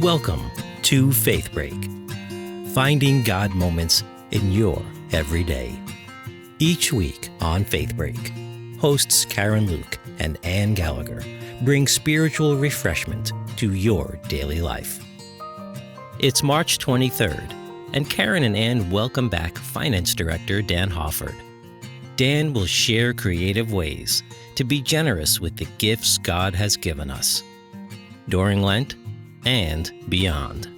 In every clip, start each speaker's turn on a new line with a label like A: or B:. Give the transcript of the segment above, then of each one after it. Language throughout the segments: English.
A: Welcome to Faith Break, finding God moments in your everyday. Each week on Faith Break, hosts Karen Luke and Ann Gallagher bring spiritual refreshment to your daily life. It's March 23rd, and Karen and Ann welcome back Finance Director Dan Hofford. Dan will share creative ways to be generous with the gifts God has given us during Lent and beyond.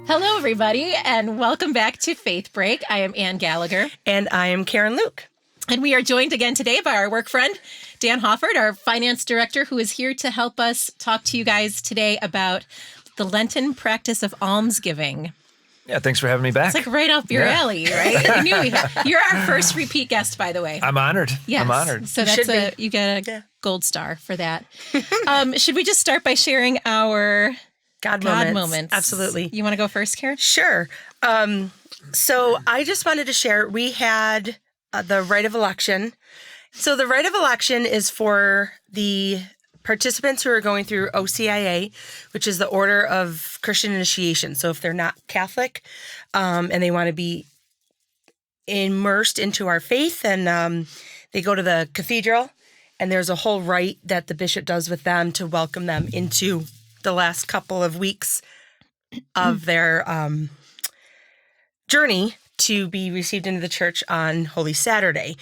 B: Hello, everybody, and welcome back to Faith Break. I am Ann Gallagher.
C: And I am Karen Luke.
B: And we are joined again today by our work friend, Dan Hofford, our finance director, who is here to help us talk to you guys today about the Lenten practice of almsgiving.
D: Yeah, thanks for having me back.
B: It's like right up your alley, right? I knew you're our first repeat guest, by the way.
D: I'm honored.
B: Yes.
D: I'm honored.
B: So you get a gold star for that. Should we just start by sharing our God moments?
C: Absolutely.
B: You want to go first, Karen?
C: Sure. So I just wanted to share, we had the rite of election. So the rite of election is for the participants who are going through OCIA, which is the Order of Christian Initiation. So if they're not Catholic and they want to be immersed into our faith, and they go to the cathedral, and there's a whole rite that the bishop does with them to welcome them into the last couple of weeks of their journey to be received into the church on Holy Saturday.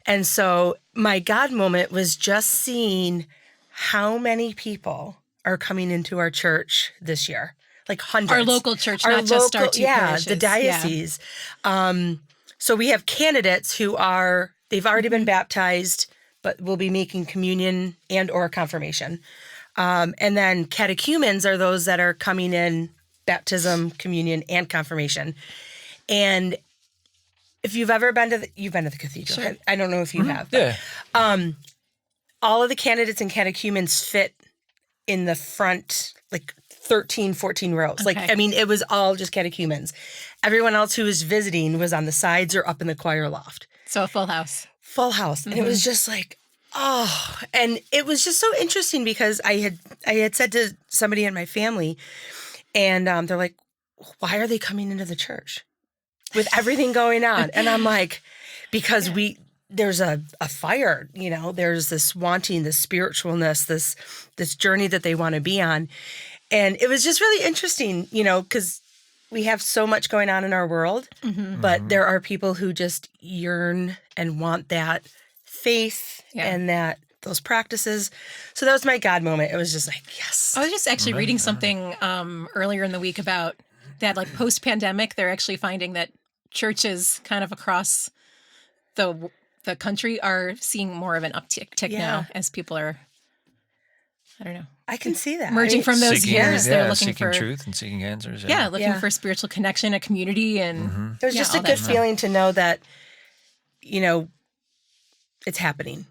C: And so my God moment was just seeing how many people are coming into our church this year. Like hundreds.
B: Our local church, not just our two parishes.
C: The diocese. Yeah. So we have candidates who they've already been baptized, but will be making communion and or confirmation. And then catechumens are those that are coming in baptism, communion, and confirmation. And if you've ever been you've been to the cathedral. Sure. I don't know if you have. But,
D: Yeah.
C: all of the candidates and catechumens fit in the front, like 13, 14 rows. Okay. Like, I mean, it was all just catechumens. Everyone else who was visiting was on the sides or up in the choir loft.
B: So a full house.
C: Full house. Mm-hmm. And it was just like, oh, and it was just so interesting because I had said to somebody in my family, and they're like, why are they coming into the church with everything going on? And I'm like, because there's a fire, there's this wanting, this spiritualness, this journey that they want to be on. And it was just really interesting, because we have so much going on in our world, but there are people who just yearn and want that faith and those practices. So that was my God moment. It was just like, yes.
B: I was just actually reading something earlier in the week about that, like post-pandemic, they're actually finding that churches kind of across the country are seeing more of an uptick now as people are, I don't know.
C: I can see that.
B: Merging from those years. They're looking
D: seeking
B: for
D: truth and seeking answers.
B: Yeah, looking for spiritual connection, a community. And
C: it was just a good feeling to know that, it's happening,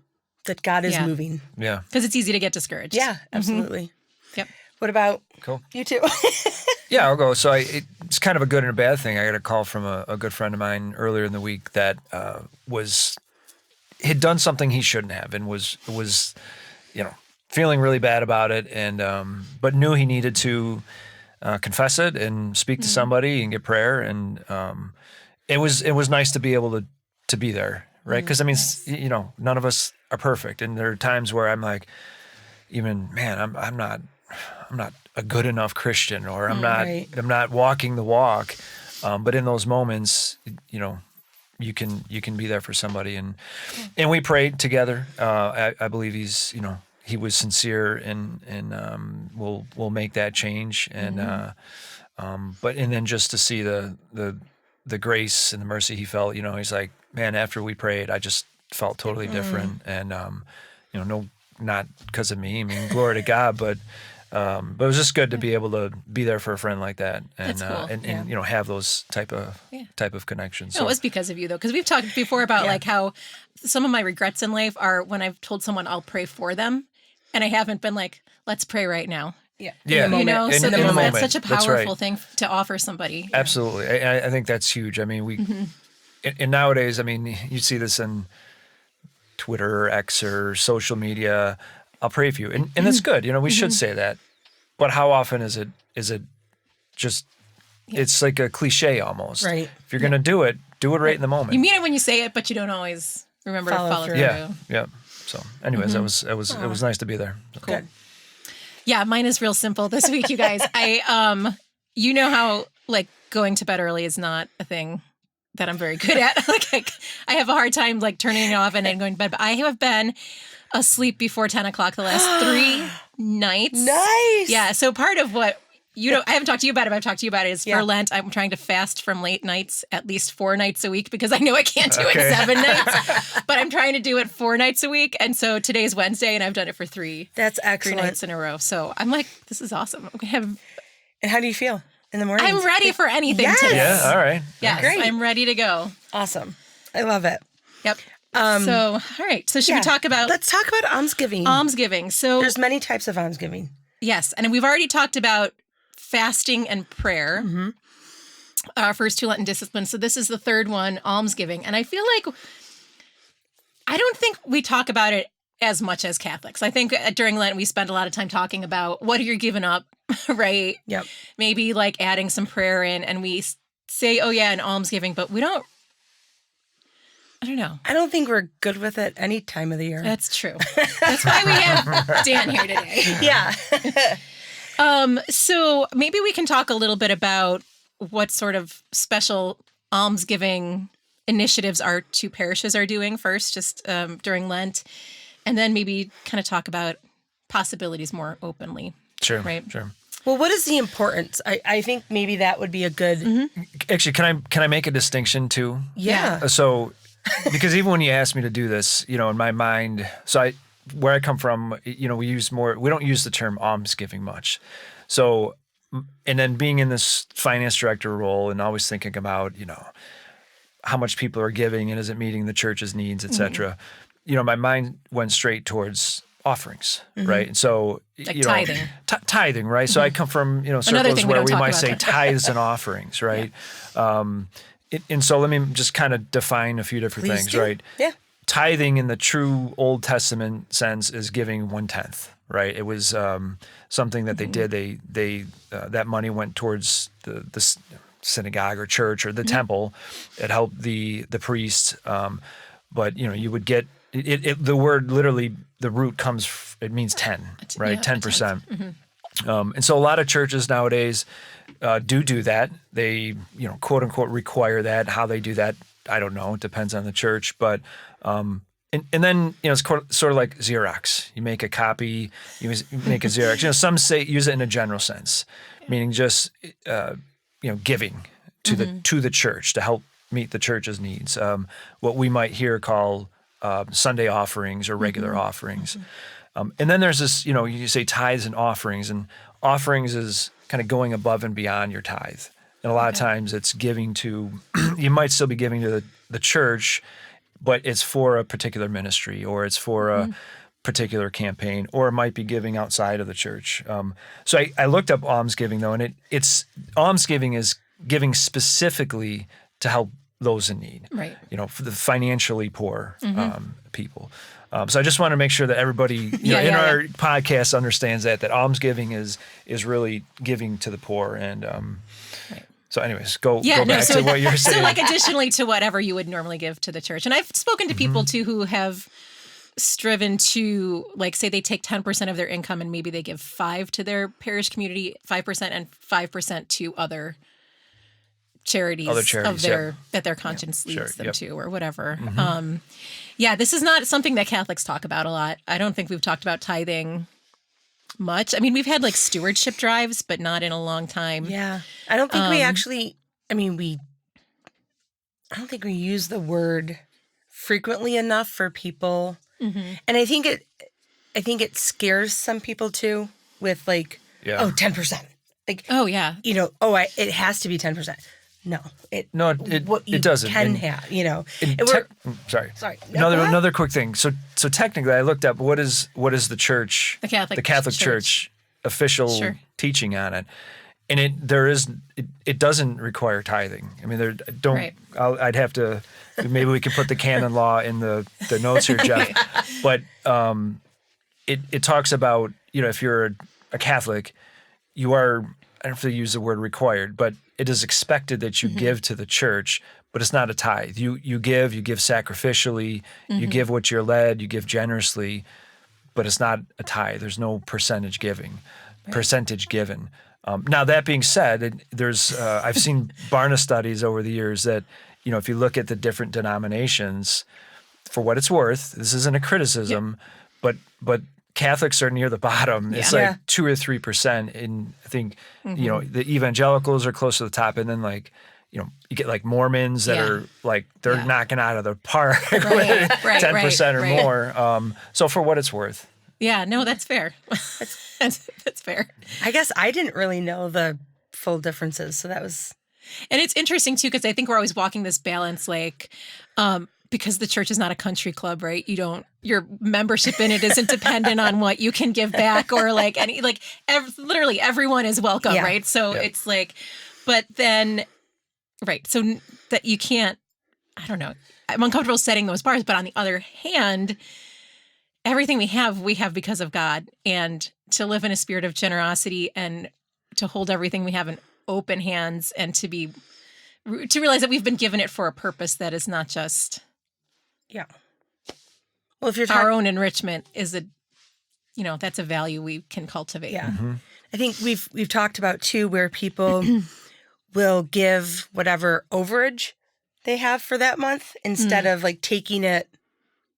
C: that God is moving.
D: Yeah.
B: Because it's easy to get discouraged.
C: Yeah, absolutely.
B: Mm-hmm. Yep.
C: What about you two?
D: Yeah, I'll go. So it's kind of a good and a bad thing. I got a call from a good friend of mine earlier in the week that had done something he shouldn't have and was feeling really bad about it, and but knew he needed to confess it and speak to somebody and get prayer, and it was nice to be able to be there, right? Because I mean, none of us are perfect, and there are times where I'm like, I'm not a good enough Christian, or I'm not walking the walk, but in those moments, you can be there for somebody, and we prayed together. I believe he was sincere, and we'll make that change, and then just to see the grace and the mercy he felt, he's like, man, after we prayed, I just felt totally different, and not because of me. I mean, glory to God, but it was just good to be able to be there for a friend like that, and
B: That's cool.
D: and have those type of connections.
B: No, it was because of you though, because we've talked before about like how some of my regrets in life are when I've told someone I'll pray for them, and I haven't been like, let's pray right now.
D: Yeah.
B: So that's such a powerful thing to offer somebody.
D: Absolutely, I think that's huge. I mean, and nowadays, I mean, you see this in Twitter or X or social media. I'll pray for you. And that's good. We should say that. But how often is it just, it's like a cliche almost.
C: Right.
D: If you're going to do it right in the moment.
B: You mean it when you say it, but you don't always remember to follow through.
D: Yeah. So anyways, it was nice to be there. So.
C: Good.
B: Yeah, mine is real simple this week, you guys. You know how like going to bed early is not a thing that I'm very good at. I have a hard time like turning it off and then going to bed. But I have been asleep before 10 o'clock the last 3 nights.
C: Nice.
B: Yeah. So part of what I haven't talked to you about it, but I've talked to you about it is for Lent, I'm trying to fast from late nights at least 4 nights a week because I know I can't do it 7 nights, but I'm trying to do it 4 nights a week. And so today's Wednesday and I've done it for 3.
C: That's excellent.
B: 3 nights in a row. So I'm like, this is awesome. I'm gonna have.
C: And how do you feel in the morning?
B: I'm ready for anything today.
D: Yeah. All right.
B: Yes,
C: Great.
B: I'm ready to go.
C: Awesome. I love it.
B: Yep. So, all right. So should we talk about...
C: Let's talk about almsgiving.
B: Almsgiving. So
C: There's many types of almsgiving.
B: yes. And we've already talked about fasting and prayer. Our first 2 Lenten disciplines. So this is the third one, almsgiving. And I feel like I don't think we talk about it as much as Catholics. I think during Lent, we spend a lot of time talking about what are you giving up, right?
C: Yep.
B: Maybe like adding some prayer in, and we say, oh yeah, an almsgiving, but we don't, I don't know.
C: I don't think we're good with it any time of the year.
B: That's true. That's why we have Dan here today.
C: Yeah.
B: So maybe we can talk a little bit about what sort of special almsgiving initiatives our 2 parishes are doing first, just during Lent, and then maybe kind of talk about possibilities more openly.
D: Sure.
B: Right.
D: Sure.
C: Well, what is the importance? I think maybe that would be a good...
D: Actually, can I make a distinction too?
C: Yeah.
D: So, because even when you asked me to do this, in my mind, where I come from, we don't use the term almsgiving much. So, and then being in this finance director role and always thinking about, how much people are giving and is it meeting the church's needs, et cetera. My mind went straight towards offerings, right? And so,
B: Like tithing.
D: Tithing, right? So I come from, circles where we might say
B: about.
D: tithes and offerings, right? And so let me just kind of define a few different
C: Please
D: things,
C: do.
D: right?
C: Yeah.
D: Tithing in the true Old Testament sense is giving 1/10, right? It was something that they did. They that money went towards the synagogue or church or the temple. It helped the priests, but you would get the word literally. The root comes. It means 10, right? 10%. And so a lot of churches nowadays do that. They quote unquote require that. How they do that, I don't know. It depends on the church, but. And then, it's sort of like Xerox. You make a copy, you make a Xerox. Some say use it in a general sense, meaning just, giving to the church to help meet the church's needs. What we might here call Sunday offerings or regular offerings. And then there's this, you say tithes and offerings is kind of going above and beyond your tithe. And a lot of times it's giving to, you might still be giving to the church, but it's for a particular ministry or it's for a particular campaign, or it might be giving outside of the church. So I looked up almsgiving though, and it's almsgiving is giving specifically to help those in need,
B: Right.
D: For the financially poor people. So I just want to make sure that everybody our podcast understands that almsgiving is really giving to the poor. And so anyways, go back to what you're saying.
B: So like additionally to whatever you would normally give to the church. And I've spoken to people too who have striven to, like, say they take 10% of their income and maybe they give 5 to their parish community, 5% and 5% to other charities that their conscience leads them to or whatever. This is not something that Catholics talk about a lot. I don't think we've talked about tithing much. I mean, we've had like stewardship drives, but not in a long time.
C: Yeah. I don't think we actually, I don't think we use the word frequently enough for people. And I think it scares some people too with like, 10%. Like,
B: oh yeah.
C: It has to be 10%. No, it
D: doesn't.
C: Can have,
D: sorry.
C: No,
D: another quick thing. So technically, I looked up what is the church,
B: the Catholic
D: Church official teaching on it, and it doesn't require tithing. I mean, I'd have to. Maybe we could put the canon law in the notes here, Jeff. But it talks about, if you're a Catholic, you are, I don't know if they use the word required, but it is expected that you give to the church, but it's not a tithe. You give sacrificially, you give what you're led, you give generously, but it's not a tithe. There's no percentage given. Now, that being said, there's I've seen Barna studies over the years that, if you look at the different denominations, for what it's worth, this isn't a criticism, but Catholics are near the bottom. It's like 2 or 3%. And I think, the evangelicals are close to the top. And then you get like Mormons that are like, they're knocking out of the park, 10% or more. So for what it's worth.
B: Yeah, no, that's fair. That's fair.
C: I guess I didn't really know the full differences. So that was.
B: And it's interesting too, because I think we're always walking this balance, because the church is not a country club, right? Your membership in it isn't dependent on what you can give back or literally everyone is welcome, right? So it's but then, right. So that you can't, I don't know, I'm uncomfortable setting those bars, but on the other hand, everything we have because of God, and to live in a spirit of generosity and to hold everything we have in open hands, and to realize that we've been given it for a purpose that is not just
C: well, if you're
B: our own enrichment is that's a value we can cultivate.
C: Yeah. I think we've talked about too, where people will give whatever overage they have for that month instead of taking it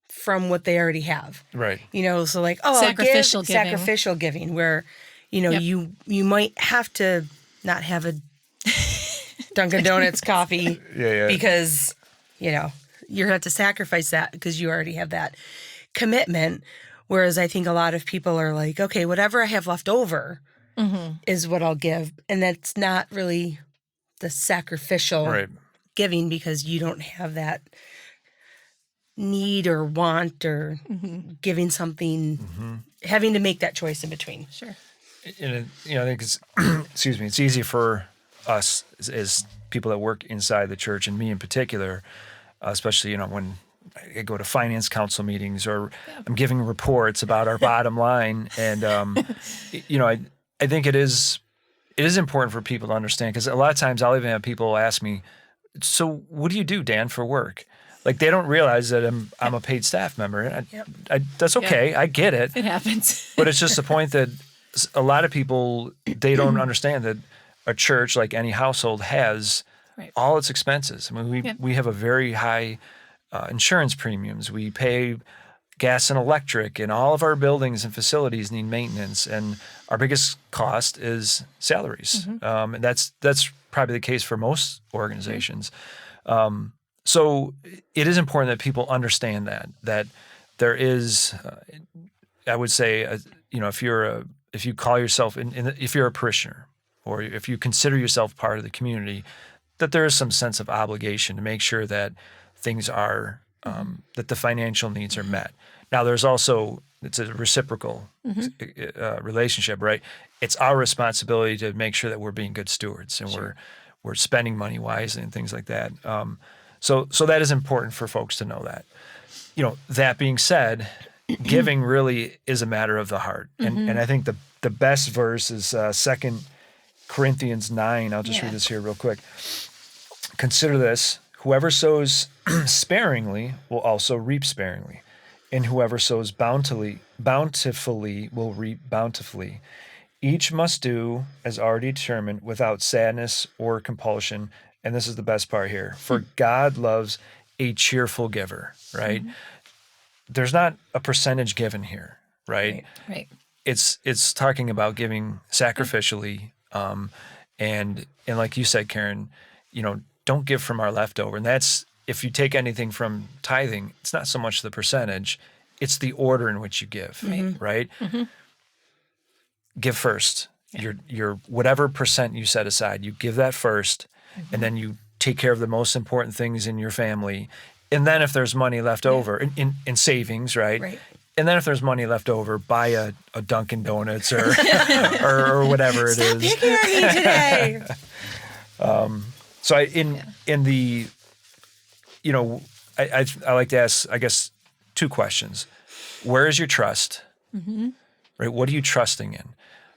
C: from what they already have.
D: Right.
C: So
B: sacrificial
C: giving, where, you might have to not have a Dunkin' Donuts coffee because, you have to sacrifice that because you already have that commitment. Whereas I think a lot of people are like, okay, whatever I have left over is what I'll give. And that's not really the sacrificial giving, because you don't have that need or want or giving something, having to make that choice in between.
B: Sure.
D: And I think it's, excuse me, it's easy for us as people that work inside the church, and me in particular, especially, when I go to finance council meetings or I'm giving reports about our bottom line. And, I think it is important for people to understand, because a lot of times I'll even have people ask me, so what do you do, Dan, for work? Like, they don't realize that I'm a paid staff member. And that's okay. I get it.
B: It happens.
D: But it's just the point that a lot of people, they don't understand that a church, like any household, has all its expenses. I mean, we have a very high insurance premiums. We pay gas and electric, and all of our buildings and facilities need maintenance. And our biggest cost is salaries. And that's probably the case for most organizations. So it is important that people understand that there is, I would say, if you call yourself, if you're a parishioner, or if you consider yourself part of the community, that there is some sense of obligation to make sure that things are, that the financial needs are met. Now, there's also, it's a reciprocal relationship, right? It's our responsibility to make sure that we're being good stewards, and we're spending money wisely and things like that. So that is important for folks to know that. That being said, giving really is a matter of the heart. And I think the best verse is 2 Corinthians 9. I'll just read this here real quick. Consider this: whoever sows sparingly will also reap sparingly, and whoever sows bountifully will reap bountifully. Each must do as already determined, without sadness or compulsion. And this is the best part here: for God loves a cheerful giver, right? There's not a percentage given here, right?
B: Right.
D: It's talking about giving sacrificially, and like you said, Karen, don't give from our leftover. And that's, if you take anything from tithing, it's not so much the percentage, it's the order in which you give, right? Give first. Your whatever percent you set aside, you give that first, and then you take care of the most important things in your family. And then if there's money left over in savings, right? And then if there's money left over, buy a Dunkin' Donuts or or whatever it is.
C: Stop picking on me today.
D: So in the, I like to ask, I guess, two questions. Where is your trust? right? What are you trusting in?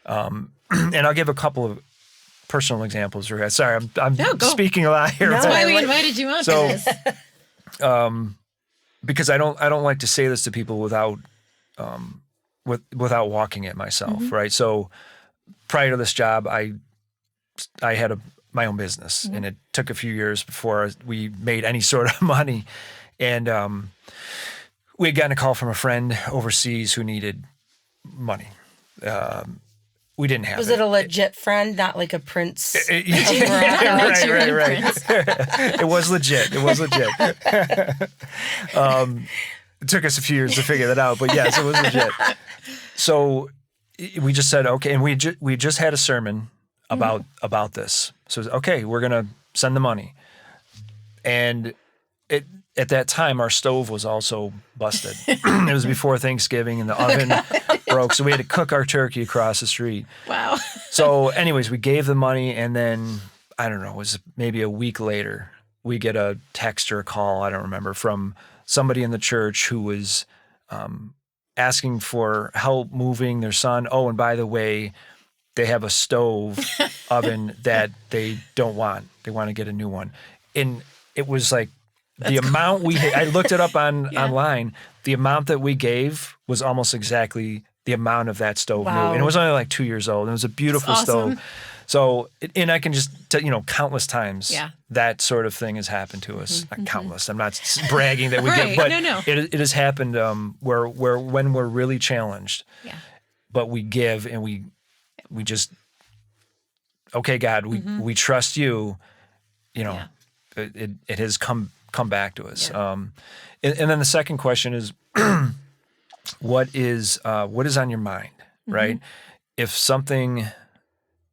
D: And I'll give a couple of personal examples. Sorry, I'm speaking a lot here.
C: No,
B: That's why we invited you on for this.
D: Because I don't like to say this to people without walking it myself, right? So prior to this job, I had my own business, and it took a few years before we made any sort of money. And we had gotten a call from a friend overseas who needed money. We didn't have it.
C: Was it a legit friend, not like a prince?
D: Right.
B: Prince.
D: It was legit. It took us a few years to figure that out, but yes, it was legit. So we just said, okay, and we just had a sermon about this. So okay, we're gonna send the money, and at that time our stove was also busted. It was before Thanksgiving, and the oven broke, so we had to cook our turkey across the street.
B: Wow.
D: So, anyways, we gave the money, and then I don't know, it was maybe a week later, we get a text or a call, I don't remember, from somebody in the church who was asking for help moving their son. Oh, and by the way, they have a stove oven that they don't want. They want to get a new one. And it was like amount I looked it up online. The amount that we gave was almost exactly the amount of that stove new. And it was only like 2 years old. It was a beautiful stove. So, and I can just tell, countless times that sort of thing has happened to us. Not countless. I'm not bragging that we get, but it has happened where when we're really challenged, but we give and we just, okay, God, we trust you. It has come back to us. And then the second question is, what is on your mind, right? If something,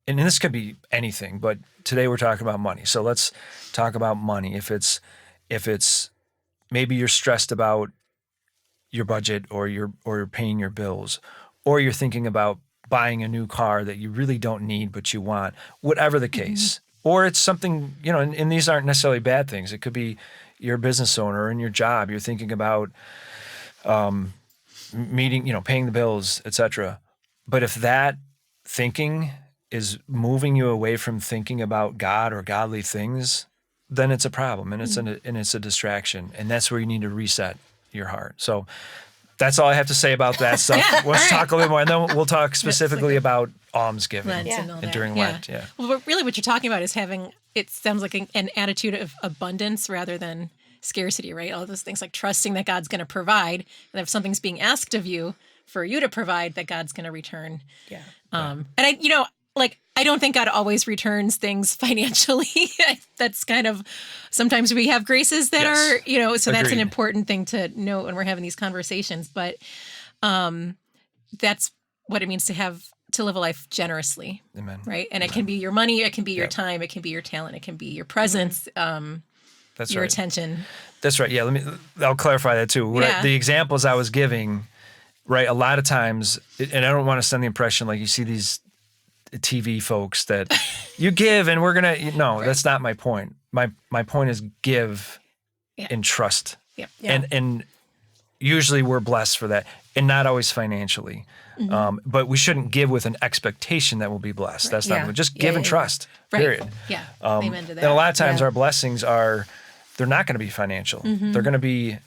D: and this could be anything, but today we're talking about money. So let's talk about money. If it's maybe you're stressed about your budget, or you're paying your bills, or you're thinking about buying a new car that you really don't need but you want, whatever the case. Or it's something, and these aren't necessarily bad things. It could be you're a business owner in your job. You're thinking about paying the bills, etc. But if that thinking is moving you away from thinking about God or godly things, then it's a problem, and it's a distraction, and that's where you need to reset your heart. So that's all I have to say about that stuff. Let's talk a little more, and then we'll talk specifically about almsgiving and during Lent. Yeah.
B: Well, really, what you're talking about is having, it sounds like an attitude of abundance rather than scarcity, right? All those things, like trusting that God's going to provide, and if something's being asked of you for you to provide, that God's going to return. Yeah. And I don't think God always returns things financially. That's kind of, sometimes we have graces that are, so that's an important thing to note when we're having these conversations. But that's what it means to live a life generously.
D: Amen.
B: Right. And it can be your money, it can be your time, it can be your talent, it can be your presence,
D: that's
B: your
D: right.
B: attention.
D: That's right. Yeah. I'll clarify that too. The examples I was giving, right, a lot of times, and I don't want to send the impression like you see these TV folks that you give and we're gonna that's not my point. My point is give and trust. And usually we're blessed for that, and not always financially. But we shouldn't give with an expectation that we'll be blessed. That's not just give and trust. Period.
B: Yeah. Amen to that.
D: And a lot of times our blessings they're not going to be financial. They're going to be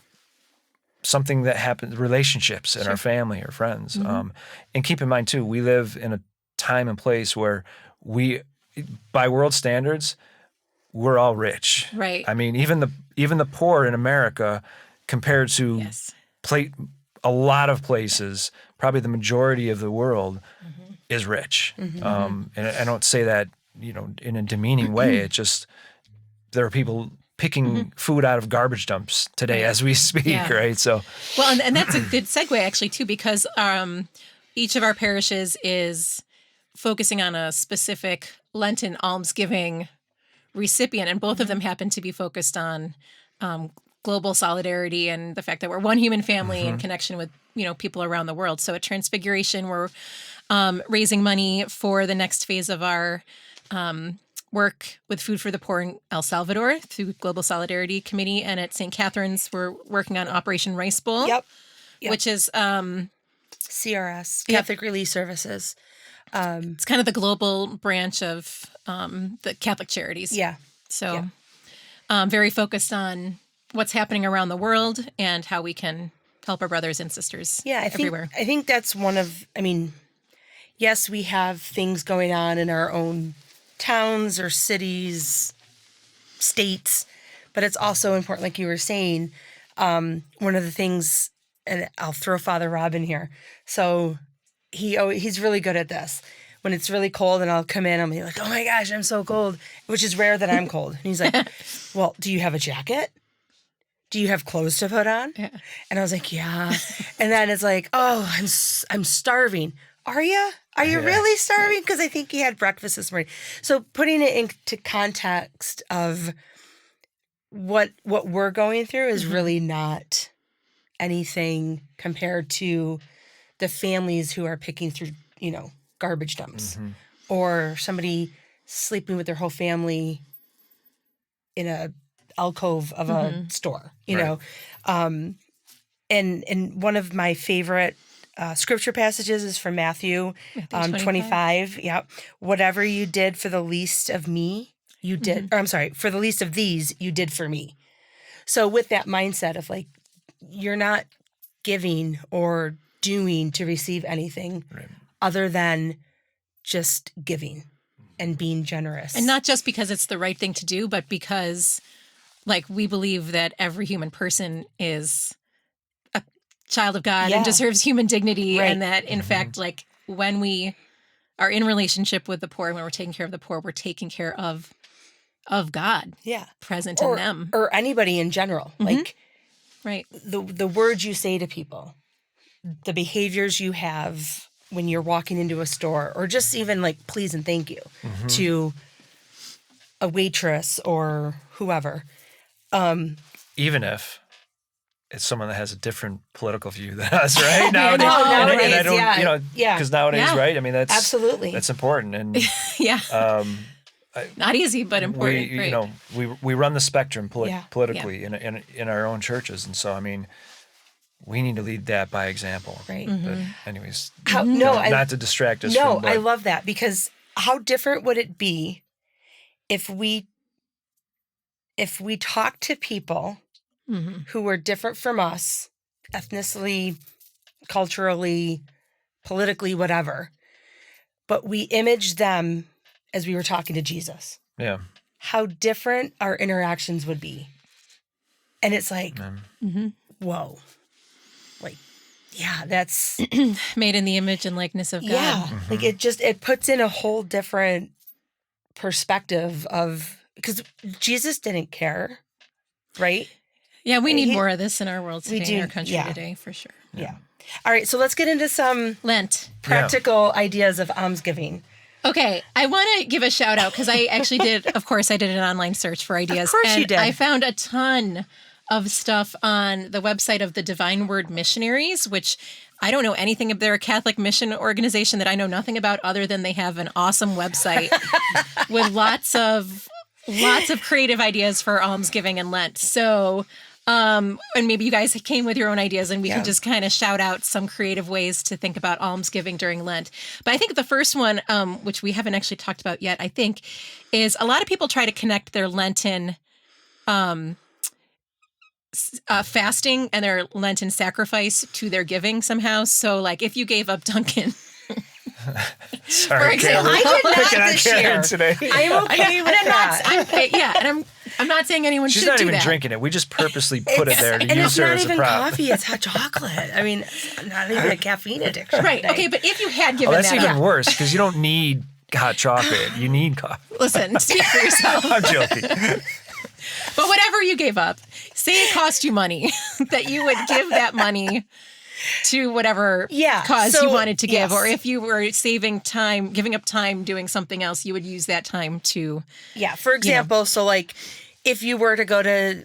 D: something that happens, relationships in our family or friends. And keep in mind too, we live in a time and place where by world standards, we're all rich.
B: Right.
D: I mean, even the poor in America, compared to a lot of places, probably the majority of the world is rich. And I don't say that, in a demeaning way. It's just, there are people picking food out of garbage dumps today as we speak, right? So,
B: well, and that's a good segue actually too, because each of our parishes is focusing on a specific Lenten almsgiving recipient, and both of them happen to be focused on global solidarity and the fact that we're one human family in connection with people around the world. So at Transfiguration, we're raising money for the next phase of our work with Food for the Poor in El Salvador through Global Solidarity Committee, and at St. Catherine's, we're working on Operation Rice Bowl, which is
C: CRS,
B: Yep.
C: Catholic Relief Services.
B: It's kind of the global branch of the Catholic Charities.
C: Yeah.
B: So very focused on what's happening around the world and how we can help our brothers and sisters everywhere.
C: I think that's yes, we have things going on in our own towns or cities, states, but it's also important, like you were saying, one of the things, and I'll throw Father Rob in here. So he's really good at this. When it's really cold and I'll come in, I'll be like, oh my gosh, I'm so cold, which is rare that I'm cold. And he's like, well, do you have a jacket? Do you have clothes to put on?
B: Yeah.
C: And I was like, yeah. And then it's like, oh, I'm starving. Are you? Are you really starving? Because I think he had breakfast this morning. So putting it into context of what we're going through is really not anything compared to the families who are picking through, garbage dumps, or somebody sleeping with their whole family in a alcove of a store, you know. And one of my favorite scripture passages is from Matthew 25. Yeah. Whatever you did for the least of me, you did, or I'm sorry, for the least of these, you did for me. So with that mindset of like, you're not giving or doing to receive anything other than just giving and being generous.
B: And not just because it's the right thing to do, but because like we believe that every human person is a child of God and deserves human dignity. And that in fact, like when we are in relationship with the poor, when we're taking care of the poor, we're taking care of God present in them.
C: Or anybody in general. Like
B: the
C: words you say to people, the behaviors you have when you're walking into a store, or just even like please and thank you to a waitress or whoever.
D: Even if it's someone that has a different political view than us, right? Nowadays,
C: nowadays,
D: and I don't, because nowadays, right? I mean, that's
C: absolutely,
D: that's important, and
B: not easy, but important.
D: We run the spectrum politically in our own churches, and so I mean, we need to lead that by example,
C: right?
D: But anyways,
C: not
D: to distract us.
C: No, I love that, because how different would it be if we talk to people who were different from us, ethnically, culturally, politically, whatever, but we image them as we were talking to Jesus.
D: Yeah.
C: How different our interactions would be. And it's like, whoa. Like, yeah, that's
B: made in the image and likeness of God.
C: Yeah. Like it puts in a whole different perspective of, because Jesus didn't care, right?
B: Yeah, we need more of this in our world today, in our country today, for sure.
C: Yeah. All right, so let's get into some
B: Lent
C: practical ideas of almsgiving.
B: Okay, I want to give a shout out because I actually did an online search for ideas.
C: Of course you did.
B: I found a ton of stuff on the website of the Divine Word Missionaries, which I don't know anything of. They're a Catholic mission organization that I know nothing about other than they have an awesome website with lots of creative ideas for almsgiving and Lent. So, and maybe you guys came with your own ideas and we can just kind of shout out some creative ways to think about almsgiving during Lent. But I think the first one, which we haven't actually talked about yet, I think, is a lot of people try to connect their Lenten fasting and their Lenten sacrifice to their giving somehow. So like if you gave up Dunkin'.
D: Sorry,
C: I did not this year.
D: Today.
C: I'm okay with that.
B: I'm not saying anyone
D: She's
B: should
D: not
B: do
D: even
B: that.
D: drinking it. We just purposely put it there to
C: and
D: use
C: it's
D: her
C: not
D: as a
C: even
D: prop.
C: coffee, it's hot chocolate. I mean, it's not even a caffeine addiction.
B: Right. Okay, but if you had given
D: that's
B: that
D: even
B: up.
D: worse because you don't need hot chocolate. You need coffee.
B: Listen, speak for yourself.
D: I'm joking.
B: But whatever you gave up, say it cost you money, that you would give that money to whatever cause you wanted to give. Or if you were saving time, giving up time doing something else, you would use that time to...
C: Yeah, for example, so like if you were to go to,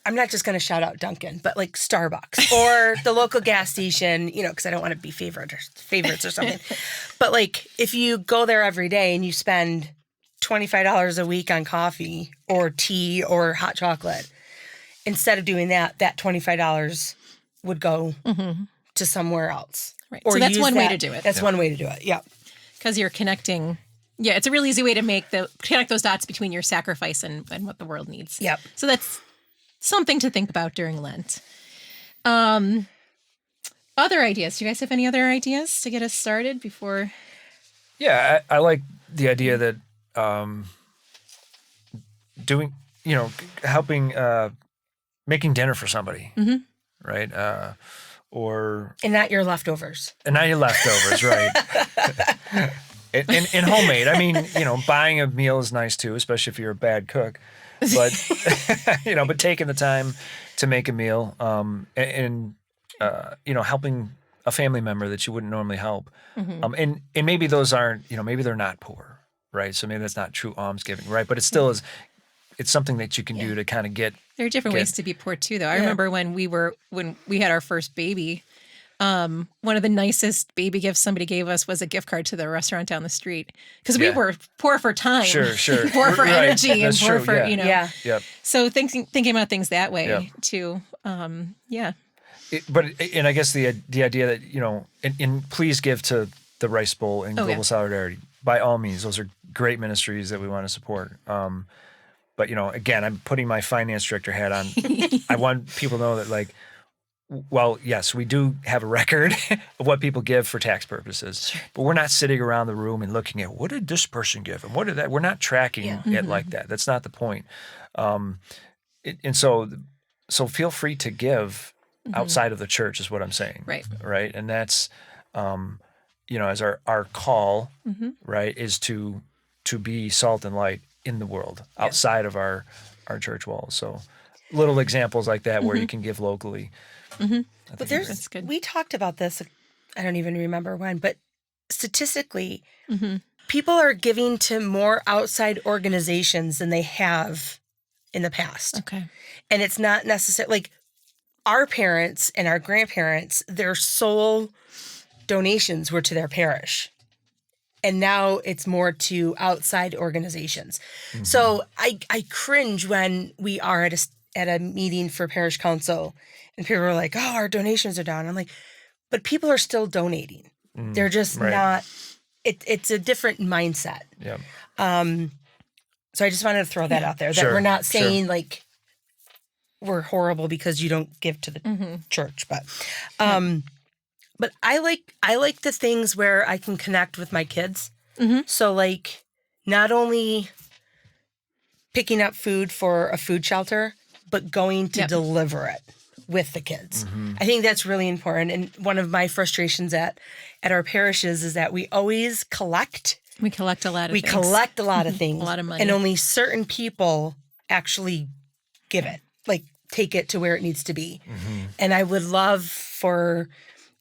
C: I'm not just going to shout out Dunkin', but like Starbucks or the local gas station, because I don't want to be favorites or something. But like if you go there every day and you spend $25 a week on coffee or tea or hot chocolate, instead of doing that $25 would go to somewhere else.
B: Right. So that's
C: use
B: one way to do it.
C: That's one way to do it. Yeah.
B: Because you're connecting. Yeah, it's a really easy way to connect those dots between your sacrifice and what the world needs.
C: Yep.
B: So that's something to think about during Lent. Other ideas. Do you guys have any other ideas to get us started before?
D: Yeah, I like the idea that doing, helping, making dinner for somebody, right?
C: And not your leftovers.
D: And not your leftovers, right? and homemade. I mean, buying a meal is nice too, especially if you're a bad cook. But but taking the time to make a meal, and helping a family member that you wouldn't normally help, and maybe those aren't, maybe they're not poor, right? So maybe that's not true almsgiving, right? But it still is. It's something that you can do to kind of get.
B: There are different ways to be poor too, though. I remember when we had our first baby. One of the nicest baby gifts somebody gave us was a gift card to the restaurant down the street because we were poor for time,
D: sure,
B: poor for energy,
D: That's
B: and poor
D: true,
B: for
D: Yep.
B: So thinking about things that way too. And
D: I guess the idea that and please give to the Rice Bowl and Global Solidarity by all means. Those are great ministries that we want to support. But again, I'm putting my finance director hat on. I want people to know that well, yes, we do have a record of what people give for tax purposes, but we're not sitting around the room and looking at what did this person give and what did that. We're not tracking it like that. That's not the point. And so feel free to give outside of the church is what I'm saying.
B: Right.
D: Right. And that's, as our call, right, is to be salt and light in the world outside of our church walls. So little examples like that where you can give locally.
C: But we talked about this, I don't even remember when, but statistically, people are giving to more outside organizations than they have in the past.
B: Okay.
C: And it's not necessarily our parents and our grandparents, their sole donations were to their parish. And now it's more to outside organizations. So I cringe when we are at a meeting for parish council and people are like, oh, our donations are down. I'm like, but people are still donating. They're just not, it's a different mindset.
D: Yeah.
C: So I just wanted to throw that out there, that we're not saying we're horrible because you don't give to the church, but I like the things where I can connect with my kids. So not only picking up food for a food shelter, but going to deliver it with the kids. I think that's really important. And one of my frustrations at our parishes is that we always collect.
B: We collect a lot of things.
C: Collect a lot of things.
B: A lot of money.
C: And only certain people actually give it, take it to where it needs to be. And I would love for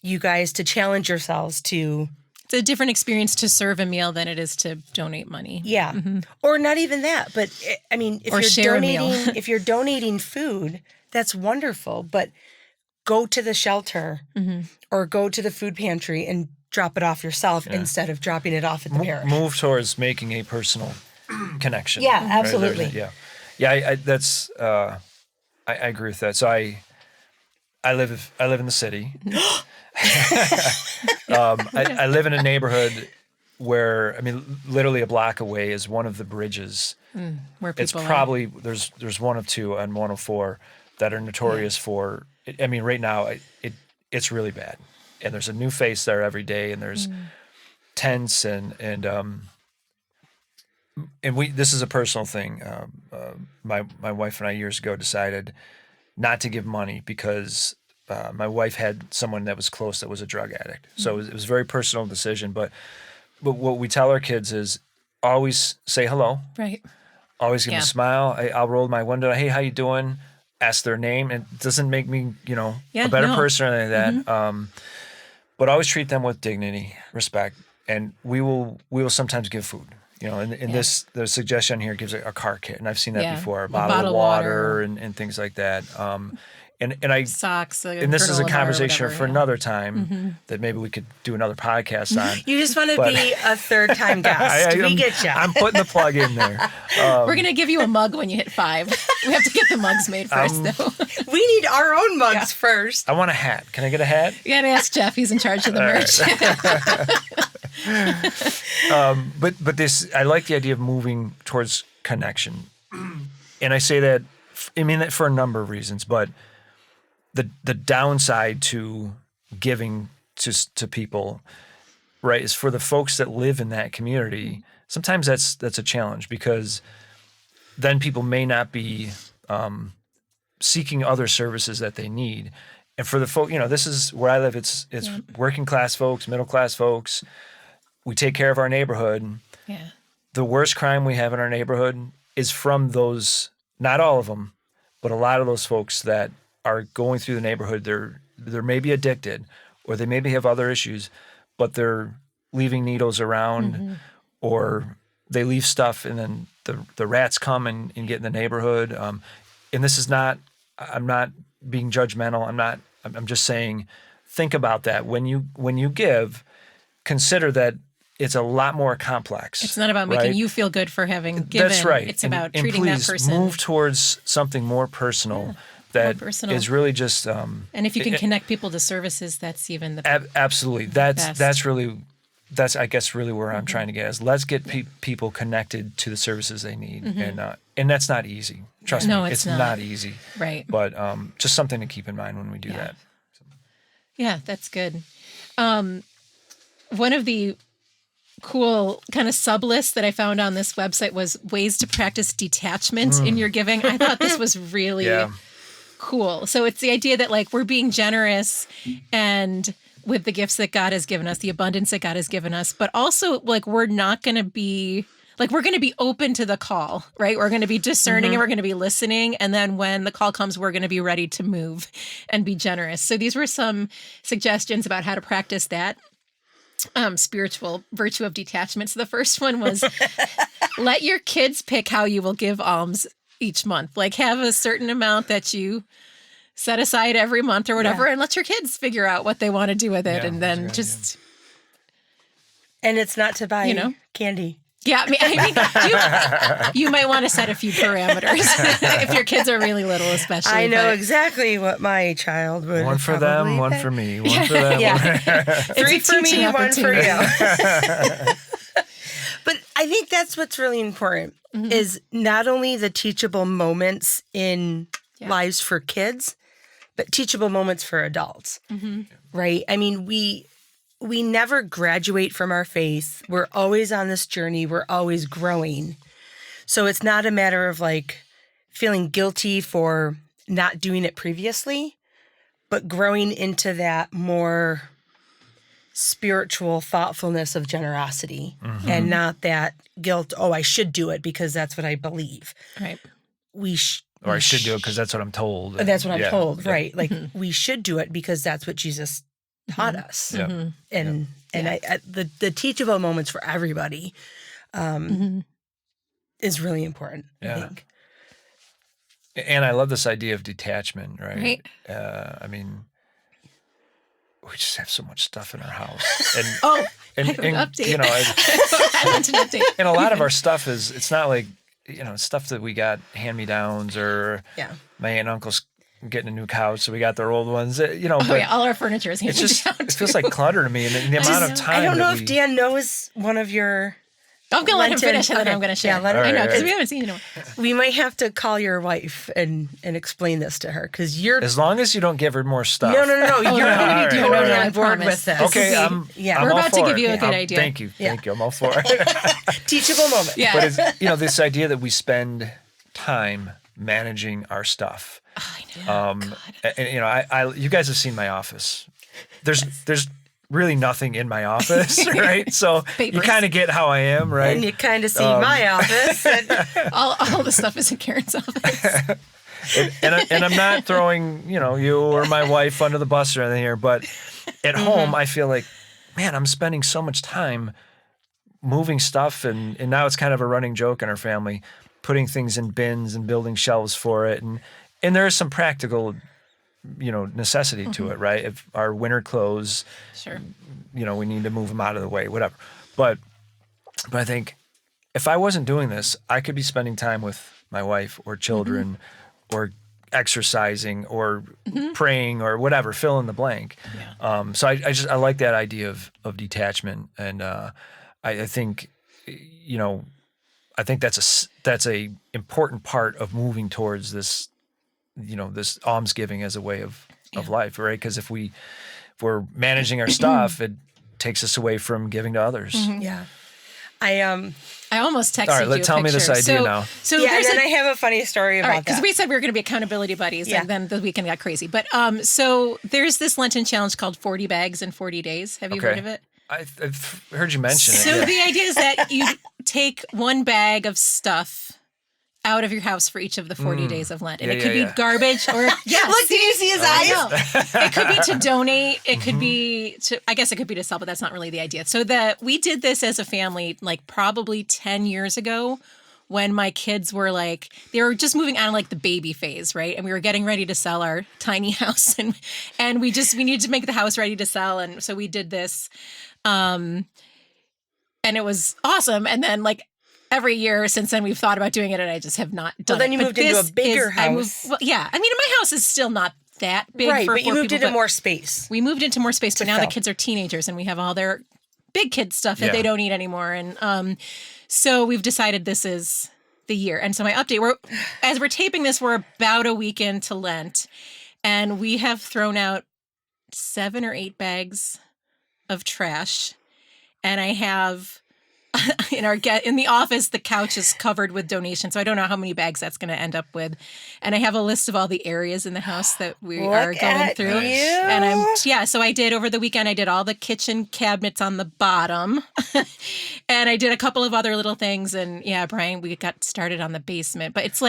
C: you guys to challenge yourselves to...
B: It's a different experience to serve a meal than it is to donate money.
C: Yeah. Or not even that. But I mean, if you're donating food, that's wonderful. But go to the shelter or go to the food pantry and drop it off yourself instead of dropping it off at the parish.
D: Move towards making a personal connection.
C: Yeah, absolutely.
D: Right? Yeah. I agree with that. So I live in the city. I live in a neighborhood where, literally a block away is one of the bridges.
B: Where people
D: it's probably there's one of two on 104 that are notorious for. Right now it's really bad, and there's a new face there every day, and there's tents and we. This is a personal thing. My wife and I years ago decided not to give money because my wife had someone that was close that was a drug addict. So it was a very personal decision. But what we tell our kids is always say hello.
B: Right.
D: Always give them a smile. I'll roll my window. Hey, how you doing? Ask their name. It doesn't make me, a better person or anything like that. But always treat them with dignity, respect, and we will sometimes give food. The suggestion here gives a car kit, and I've seen that before, a bottle of water and things like that. And I
B: Socks.
D: and this is a
B: granola bar or
D: conversation
B: whatever,
D: for
B: yeah.
D: another time that maybe we could do another podcast on.
C: You just want to
D: But-
C: be a third-time guest. We get you.
D: I'm putting the plug in there.
B: We're going to give you a mug when you hit 5. We have to get the mugs made first, though.
C: We need our own mugs first.
D: I want a hat. Can I get a hat?
B: You got to ask Jeff. He's in charge of the merch.
D: But this, I like the idea of moving towards connection, and I say that, I mean that for a number of reasons. But the downside to giving to people, right, is for the folks that live in that community. Sometimes that's a challenge because then people may not be seeking other services that they need. And for the folk, this is where I live. It's working class folks, middle class folks. We take care of our neighborhood.
B: Yeah.
D: The worst crime we have in our neighborhood is from those, not all of them, but a lot of those folks that are going through the neighborhood. They're maybe addicted, or they maybe have other issues, but they're leaving needles around, or they leave stuff, and then the rats come and get in the neighborhood. And this is not, I'm not being judgmental. I'm just saying, think about that when you give. Consider that it's a lot more complex.
B: It's not about
D: right?
B: making you feel good for having given.
D: That's right.
B: It's
D: And
B: about treating that
D: please
B: person.
D: move towards something more personal that
B: personal.
D: is really just.
B: And if you can connect people to services, that's even the
D: Absolutely.
B: best.
D: That's I guess really where I'm trying to get is let's get people connected to the services they need, and that's not easy. Trust
B: No,
D: me,
B: it's
D: not
B: not.
D: easy.
B: right.
D: But just something to keep in mind when we do that.
B: Yeah, that's good. One of the cool kind of sub lists that I found on this website was ways to practice detachment in your giving. I thought this was really cool. So it's the idea that like we're being generous and with the gifts that God has given us, the abundance that God has given us, but also like we're not going to be like we're going to be open to the call, right? We're going to be discerning and we're going to be listening. And then when the call comes, we're going to be ready to move and be generous. So these were some suggestions about how to practice that spiritual virtue of detachment. So the first one was let your kids pick how you will give alms each month. Like have a certain amount that you set aside every month or whatever, and let your kids figure out what they want to do with it.
D: Yeah,
B: and then just,
C: And it's not to buy candy.
B: yeah, I mean, you might want to set a few parameters if your kids are really little, especially.
C: I know
B: but
C: exactly what my child would.
D: One for
C: probably
D: them, one
C: pick.
D: for me, one for them.
C: Three
B: It's a
C: for me,
B: teaching
C: one for
B: opportunity.
C: you. But I think that's what's really important is not only the teachable moments in lives for kids, but teachable moments for adults, right? I mean, we never graduate from our faith. We're always on this journey. We're always growing. So it's not a matter of like feeling guilty for not doing it previously, but growing into that more spiritual thoughtfulness of generosity and not that guilt, oh, I should do it because that's what I believe.
B: right.
D: Or I should do it because that's what I'm told.
C: That's what I'm
D: Yeah.
C: told,
D: Yeah.
C: right? Like we should do it because that's what Jesus taught us.
D: Yeah.
C: And the teachable moments for everybody is really important, I think.
D: And I love this idea of detachment, right?
B: Right.
D: I mean, we just have so much stuff in our house. And,
B: Oh,
D: and,
B: I have an update.
D: I
B: I want an update.
D: and a lot of our stuff it's not like, stuff that we got hand-me-downs or my aunt and uncle's getting a new couch, so we got their old ones, but
B: All our furniture is
D: it's just,
B: hand-me-down,
D: it feels
B: too.
D: like clutter to me. And the amount of time
C: I don't know
D: that
C: if
D: we,
C: Dan knows one of your.
B: I'm going to let him
C: Lenten-
B: finish and then
C: okay.
B: I'm going to share.
C: Yeah, let him
B: I know,
D: finish.
B: because we haven't seen you.
C: We might have to call your wife and explain this to her because you're.
D: as long as you don't give her more stuff.
C: No. You're
B: no,
C: going to be
D: no,
C: totally
B: no, I
C: on board
B: promise.
C: with this.
D: Okay,
C: This is-
D: I'm
C: yeah.
B: We're
D: all
B: about to
D: for
B: give
D: it.
B: you a good idea.
D: Thank you. I'm all for it.
C: Teachable moment.
B: Yeah.
D: But it's, this idea that we spend time managing our stuff.
B: Oh, I know.
D: And I you guys have seen my office. There's really nothing in my office, right? So you
B: Papers.
D: kind of get how I am, right?
C: And you kind of see my office. And
B: all the stuff is in Karen's office.
D: and I'm not throwing you or my wife under the bus or anything here, but at home I feel like, man, I'm spending so much time moving stuff, and now it's kind of a running joke in our family, putting things in bins and building shelves for it, and there are some practical necessity to it, right? If our winter clothes,
B: Sure.
D: we need to move them out of the way, whatever. But I think if I wasn't doing this, I could be spending time with my wife or children or exercising or praying or whatever, fill in the blank.
B: Yeah.
D: So I like that idea of detachment. And I think, I think that's a important part of moving towards this, this almsgiving as a way of life, right? Because if we're managing our stuff, it takes us away from giving to others.
C: Yeah.
B: I almost texted
D: All right,
B: you.
D: tell me this idea now.
B: So
C: yeah, and
B: there's
C: then I have a funny story about that.
B: because we said we were going to be accountability buddies,
C: Yeah.
B: and then the weekend got crazy. But so there's this Lenten challenge called 40 Bags in 40 Days. Have you heard of it?
D: I've heard you mention it.
B: So
D: yeah.
B: the idea is that you take one bag of stuff out of your house for each of the 40 days of Lent. And it could be garbage or
C: Look, do you see his eyes?
B: it could be to donate. It could be to, I guess it could be to sell, but that's not really the idea. So we did this as a family, like probably 10 years ago when my kids were they were just moving on like the baby phase, right? And we were getting ready to sell our tiny house and we needed to make the house ready to sell. And so we did this. And it was awesome. And then every year since then, we've thought about doing it, and I just have not done it.
C: Well, then you moved into a bigger house.
B: Yeah. I mean, my house is still not that big.
C: Right,
B: for
C: but you
B: four
C: moved
B: people,
C: into more space.
B: We moved into more space, but now
C: fill.
B: the kids are teenagers, and we have all their big kid stuff that they don't need anymore. And so we've decided this is the year. And so my update, as we're taping this, we're about a week into Lent, and we have thrown out 7 or 8 bags of trash, and I have in the office, the couch is covered with donations. So I don't know how many bags that's going to end up with. And I have a list of all the areas in the house that we are going through. And so I did over the weekend, I did all the kitchen cabinets on the bottom. And I did a couple of other little things. And Brian, we got started on the basement. But it's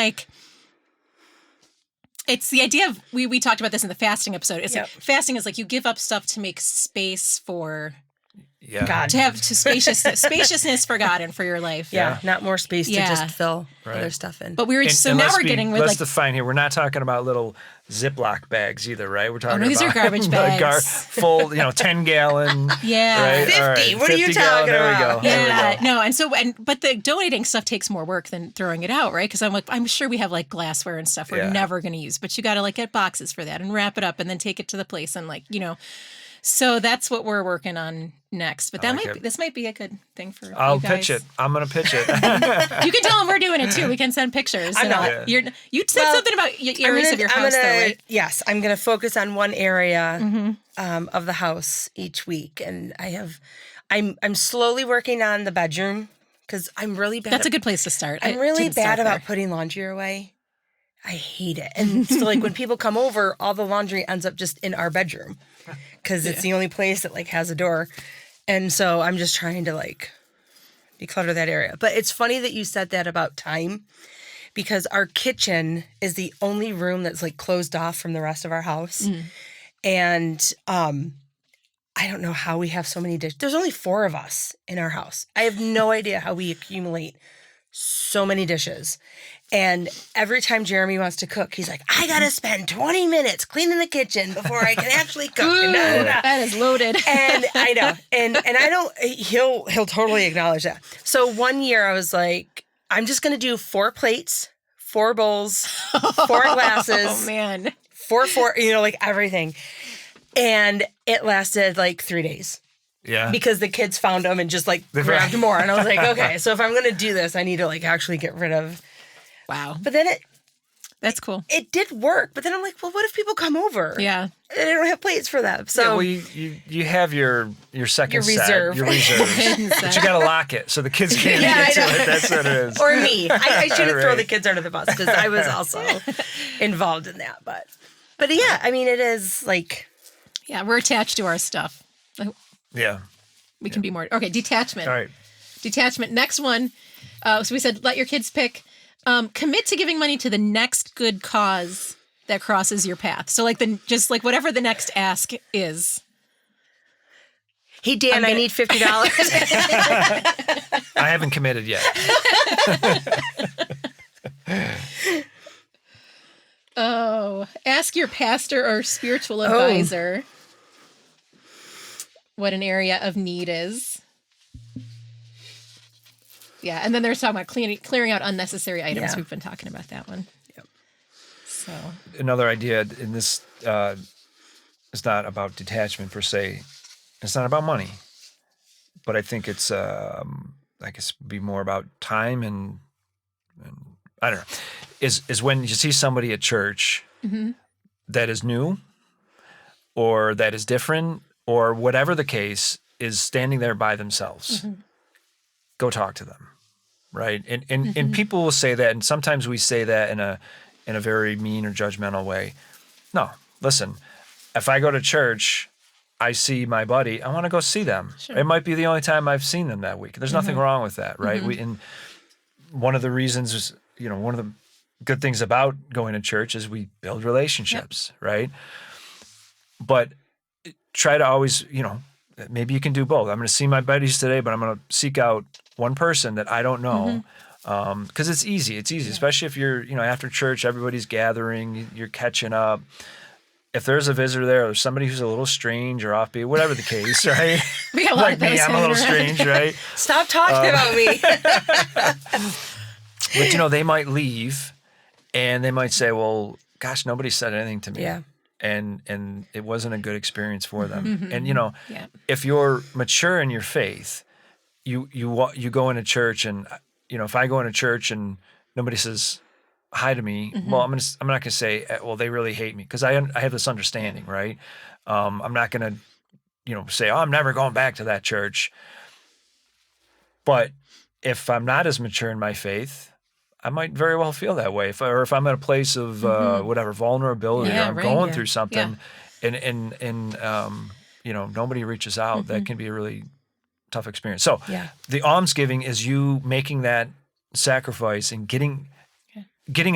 B: it's the idea of, we talked about this in the fasting episode. It's fasting is you give up stuff to make space for God, to have spaciousness for God and for your life.
C: Yeah, not more space to just fill other stuff in.
B: But now we're getting with
D: let's define here. We're not talking about little Ziploc bags either, right? We're talking
B: these
D: about
B: are garbage bags,
D: full, 10-gallon.
B: Yeah,
D: right?
C: 50.
D: Right.
C: What are you talking
D: There
C: about?
D: we go.
B: Yeah, no, but the donating stuff takes more work than throwing it out, right? Because I'm sure we have glassware and stuff we're never going to use, but you got to get boxes for that and wrap it up and then take it to the place and So that's what we're working on next. But this might be a good thing for
D: I'll
B: you guys.
D: pitch it. I'm going to pitch it.
B: You can tell them we're doing it too. We can send pictures. You said something about areas of your house, though, right?
C: Yes, I'm going to focus on one area of the house each week, and I'm slowly working on the bedroom because I'm really bad.
B: That's a good place to start.
C: I'm really bad about putting laundry away. I hate it. And so when people come over, all the laundry ends up just in our bedroom because it's the only place that has a door. And so I'm just trying to declutter that area. But it's funny that you said that about time because our kitchen is the only room that's closed off from the rest of our house. And I don't know how we have so many dishes. There's only 4 of us in our house. I have no idea how we accumulate so many dishes. And every time Jeremy wants to cook, he's like, I got to spend 20 minutes cleaning the kitchen before I can actually cook.
B: That is loaded.
C: And I know. And I don't, he'll totally acknowledge that. So one year I was like, I'm just going to do 4 plates, 4 bowls, 4 glasses.
B: Oh, man.
C: 4, everything. And it lasted 3 days.
D: Yeah.
C: Because the kids found them and just grabbed more. And I was like, okay, so if I'm going to do this, I need to actually get rid of.
B: Wow.
C: But then
B: that's cool.
C: It did work. But then I'm like, well, what if people come over?
B: Yeah.
C: And I don't have plates for them. So
D: you have your second
C: your reserve.
D: set. Your reserve. But you got to lock it so the kids can't get to it. That's what it is.
C: Or me. I shouldn't throw the kids under the bus because I was also involved in that. But yeah, I mean, it is
B: Yeah, we're attached to our stuff.
D: Yeah.
B: We can be more. Okay, detachment.
D: All right.
B: Detachment. Next one. So we said, let your kids pick. Commit to giving money to the next good cause that crosses your path. So whatever the next ask is.
C: Hey, Dan, I need $50.
D: I haven't committed yet.
B: Oh, ask your pastor or spiritual advisor what an area of need is. Yeah, and then there's talking about clearing out unnecessary items.
C: Yeah.
B: We've been talking about that one.
C: Yep.
B: So
D: Another idea in this is not about detachment per se. It's not about money, but I think it's I guess be more about time and I don't know. Is when you see somebody at church that is new or that is different or whatever the case is standing there by themselves. Go talk to them, right? And people will say that, and sometimes we say that in a very mean or judgmental way. No, listen. If I go to church, I see my buddy, I want to go see them.
B: Sure.
D: It might be the only time I've seen them that week. There's nothing wrong with that, right? And one of the reasons is, one of the good things about going to church is we build relationships, right? But try to always, maybe you can do both. I'm going to see my buddies today, but I'm going to seek out one person that I don't know. Because it's easy. It's easy, especially if you're, after church, everybody's gathering, you're catching up. If there's a visitor there or somebody who's a little strange or offbeat, whatever the case, right?
B: we got a lot
D: Like
B: of those
D: me, I'm a little strange, right?
C: Stop talking about me.
D: But, they might leave and they might say, well, gosh, nobody said anything to me.
C: Yeah.
D: And it wasn't a good experience for them. And,
B: Yeah.
D: if you're mature in your faith, you go into church and, if I go into church and nobody says hi to me, well, I'm not going to say, well, they really hate me, because I have this understanding, right? I'm not going to, say, oh, I'm never going back to that church. But if I'm not as mature in my faith, I might very well feel that way. If I'm at a place of vulnerability, or I'm going through something, and nobody reaches out, that can be a really tough experience. So the almsgiving is you making that sacrifice and getting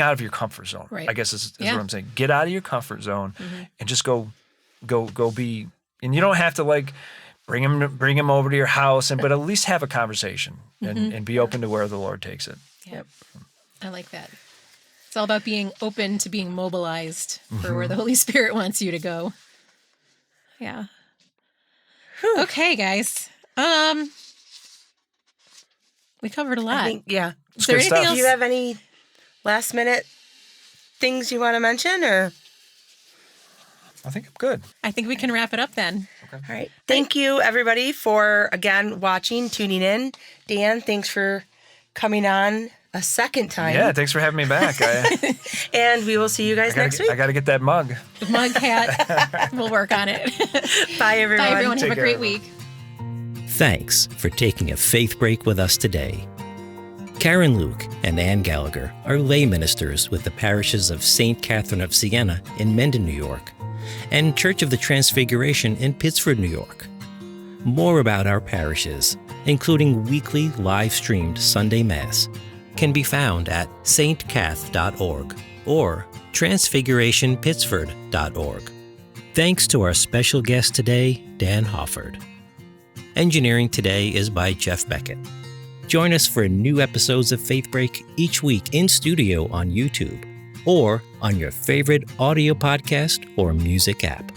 D: out of your comfort zone.
B: Right.
D: I guess is what I'm saying. Get out of your comfort zone and just go be. And you don't have to bring him over to your house, but at least have a conversation and be open to where the Lord takes it.
B: Yep. I like that. It's all about being open to being mobilized for where the Holy Spirit wants you to go. Yeah. Whew. Okay, guys. We covered a lot.
C: I think,
B: Is there anything else?
C: Do you have any last minute things you want to mention, or?
D: I think I'm good.
B: I think we can wrap it up then.
C: All right. Thank you, everybody, for, again, watching, tuning in. Dan, thanks for coming on a second time.
D: Yeah, thanks for having me back.
C: And we will see you guys next week.
D: I got to get that mug.
B: Mug hat. We'll work on it.
C: Bye, everyone.
B: Bye, everyone.
D: Take
B: Have a
D: care,
B: great
D: everyone.
B: week.
A: Thanks for taking a faith break with us today. Karen Luke and Ann Gallagher are lay ministers with the parishes of St. Catherine of Siena in Mendon, New York, and Church of the Transfiguration in Pittsford, New York. More about our parishes, including weekly live-streamed Sunday Mass, can be found at stcath.org or transfigurationpittsford.org. Thanks to our special guest today, Dan Hofford. Engineering today is by Jeff Beckett. Join us for new episodes of Faith Break each week in studio on YouTube or on your favorite audio podcast or music app.